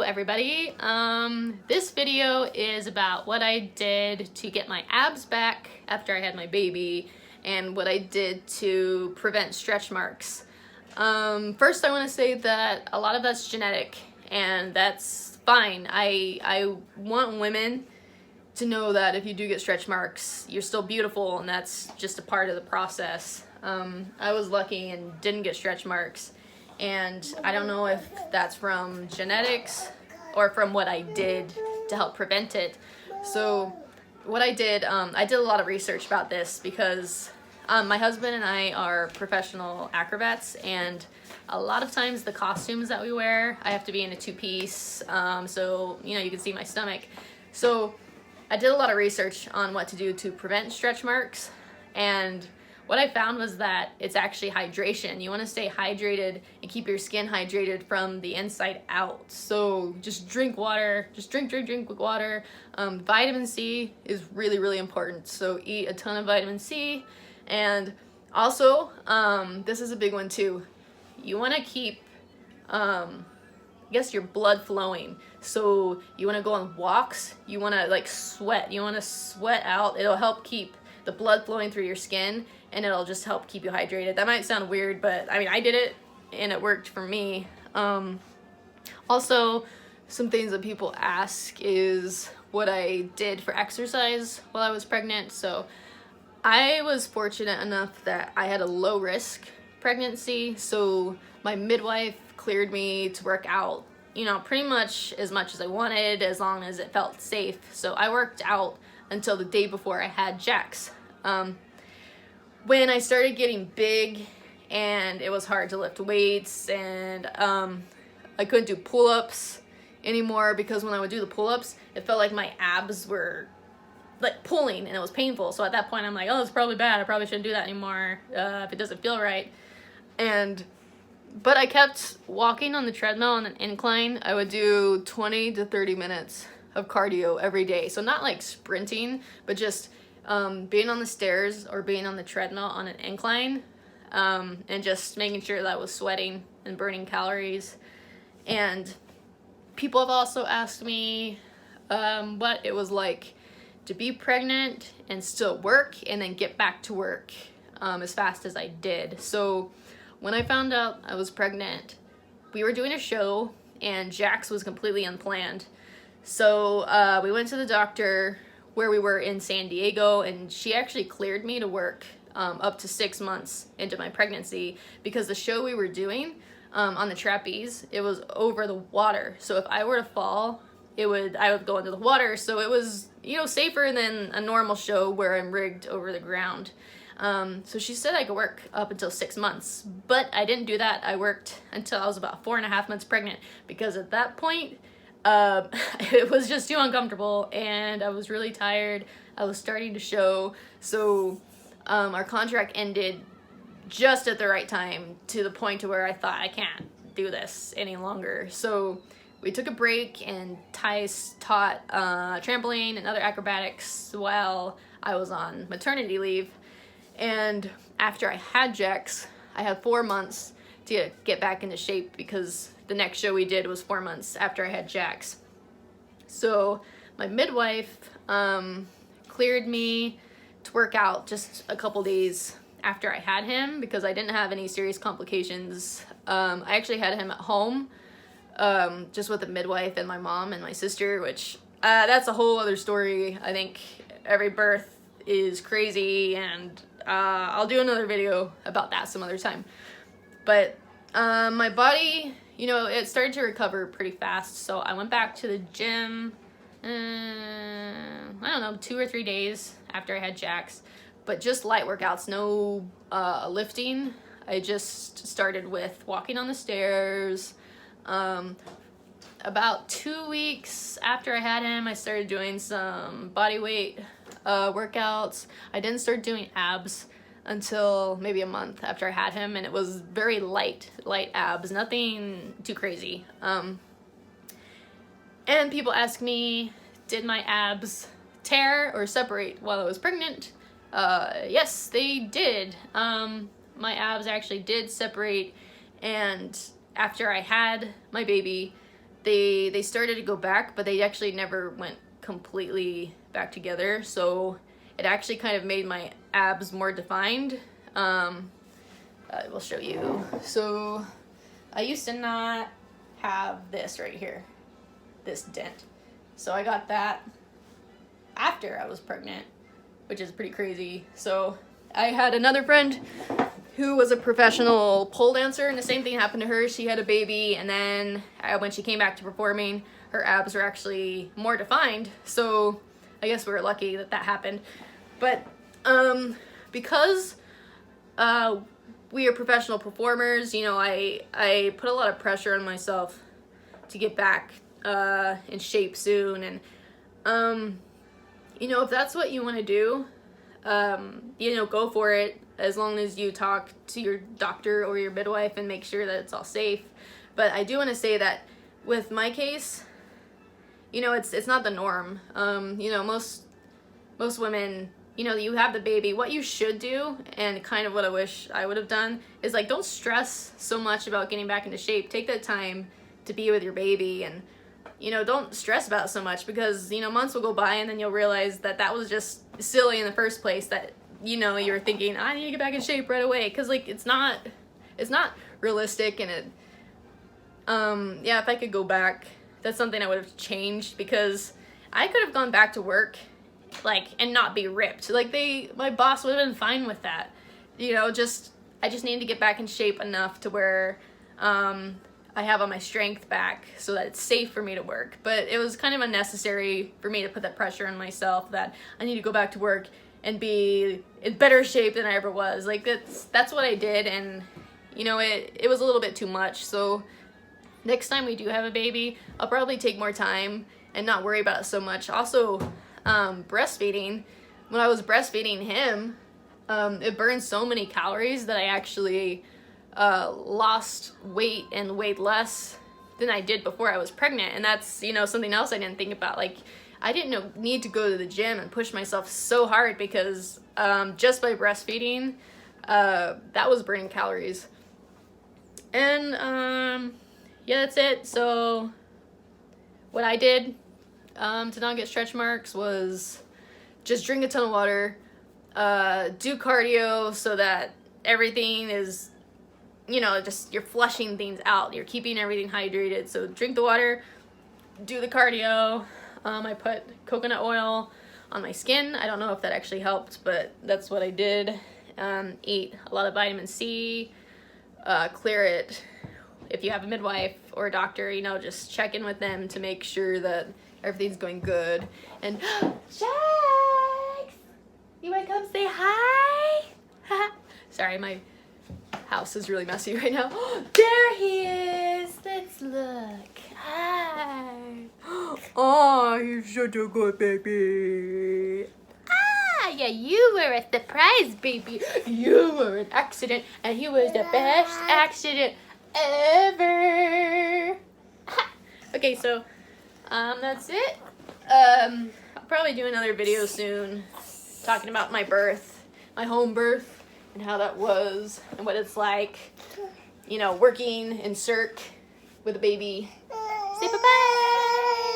everybody. This video is about what I did to get my abs back after I had my baby and what I did to prevent stretch marks. First I want to say that a lot of that's genetic and that's fine. I want women to know that if you do get stretch marks, you're still beautiful and that's just a part of the process. I was lucky and didn't get stretch marks. And I don't know if that's from genetics or from what I did to help prevent it. So what I did a lot of research about this because my husband and I are professional acrobats, and a lot of times the costumes that we wear, I have to be in a two-piece, so you can see my stomach. So I did a lot of research on what to do to prevent stretch marks, and what I found was that it's actually hydration. You want to stay hydrated and keep your skin hydrated from the inside out. So just drink water, just drink water. Vitamin C is really, really important. So eat a ton of vitamin C. And also, this is a big one too. You want to keep, your blood flowing. So you want to go on walks. You want to sweat. You want to sweat out. It'll help keep the blood flowing through your skin, and it'll just help keep you hydrated. That might sound weird, but I mean, I did it and it worked for me. Also, some things that people ask is what I did for exercise while I was pregnant. So I was fortunate enough that I had a low risk pregnancy. So my midwife cleared me to work out, pretty much as I wanted, as long as it felt safe. So I worked out until the day before I had Jax. When I started getting big and it was hard to lift weights, and I couldn't do pull-ups anymore because when I would do the pull-ups, it felt like my abs were pulling and it was painful. So at that point I'm like, oh, it's probably bad. I probably shouldn't do that anymore if it doesn't feel right. But I kept walking on the treadmill on an incline. I would do 20 to 30 minutes of cardio every day. So not like sprinting, but just being on the stairs or being on the treadmill on an incline, and just making sure that I was sweating and burning calories. And people have also asked me what it was like to be pregnant and still work and then get back to work as fast as I did. So when I found out I was pregnant, we were doing a show and Jax was completely unplanned. So we went to the doctor where we were in San Diego, and she actually cleared me to work up to 6 months into my pregnancy because the show we were doing on the trapeze, it was over the water. So if I were to fall, I would go into the water. So it was, safer than a normal show where I'm rigged over the ground. So she said I could work up until 6 months, but I didn't do that. I worked until I was about 4.5 months pregnant because at that point, it was just too uncomfortable and I was really tired. I was starting to show. So our contract ended just at the right time, to the point to where I thought I can't do this any longer. So we took a break, and Thais taught trampoline and other acrobatics while I was on maternity leave. And after I had Jax, I had 4 months to get back into shape because the next show we did was 4 months after I had Jax. So my midwife cleared me to work out just a couple days after I had him because I didn't have any serious complications. I actually had him at home just with the midwife and my mom and my sister, which that's a whole other story. I think every birth is crazy, and I'll do another video about that some other time. But my body, it started to recover pretty fast, so I went back to the gym, 2 or 3 days after I had Jax, but just light workouts, no lifting. I just started with walking on the stairs. About 2 weeks after I had him, I started doing some body weight workouts. I didn't start doing abs until maybe a month after I had him, and it was very light abs, nothing too crazy. And people ask me, did my abs tear or separate while I was pregnant? Yes, they did. My abs actually did separate, and after I had my baby, they started to go back, but they actually never went completely back together. So it actually kind of made my abs more defined. I will show you. So I used to not have this right here, this dent. So I got that after I was pregnant, which is pretty crazy. So I had another friend who was a professional pole dancer, and the same thing happened to her. She had a baby, and then when she came back to performing, her abs were actually more defined. So I guess we were lucky that that happened. But because we are professional performers, you know, I put a lot of pressure on myself to get back in shape soon. And you know, if that's what you want to do, you know, go for it, as long as you talk to your doctor or your midwife and make sure that it's all safe. But I do want to say that with my case, you know, it's not the norm. You know, most women, you know, you have the baby. What you should do, and kind of what I wish I would have done, is like, don't stress so much about getting back into shape. Take that time to be with your baby, and you know, don't stress about it so much, because you know, months will go by and then you'll realize that that was just silly in the first place, that you know, you were thinking, I need to get back in shape right away, because like it's not realistic. And it yeah, if I could go back, that's something I would have changed, because I could have gone back to work like and not be ripped. Like my boss would have been fine with that, you know. I just needed to get back in shape enough to where I have all my strength back so that it's safe for me to work. But it was kind of unnecessary for me to put that pressure on myself that I need to go back to work and be in better shape than I ever was. Like that's what I did, and you know, it was a little bit too much. So next time we do have a baby, I'll probably take more time and not worry about it so much. Also, breastfeeding, when I was breastfeeding him, it burned so many calories that I actually lost weight and weighed less than I did before I was pregnant. And that's, you know, something else I didn't think about. Like, I didn't need to go to the gym and push myself so hard, because just by breastfeeding, that was burning calories. And yeah, that's it. So what I did to not get stretch marks was just drink a ton of water, do cardio so that everything is, you know, just you're flushing things out, you're keeping everything hydrated. So drink the water, do the cardio. I put coconut oil on my skin. I don't know if that actually helped, but that's what I did. Eat a lot of vitamin C, clear it. If you have a midwife or a doctor, you know, just check in with them to make sure that everything's going good. And Jax, you wanna come say hi? Sorry, my house is really messy right now. There he is. Let's look. Hi. Oh, you're such a good baby. Ah, yeah, you were a surprise baby. You were an accident, and he was the best accident ever. Okay, so that's it. I'll probably do another video soon talking about my birth, my home birth, and how that was, and what it's like, you know, working in Cirque with a baby. Say bye-bye.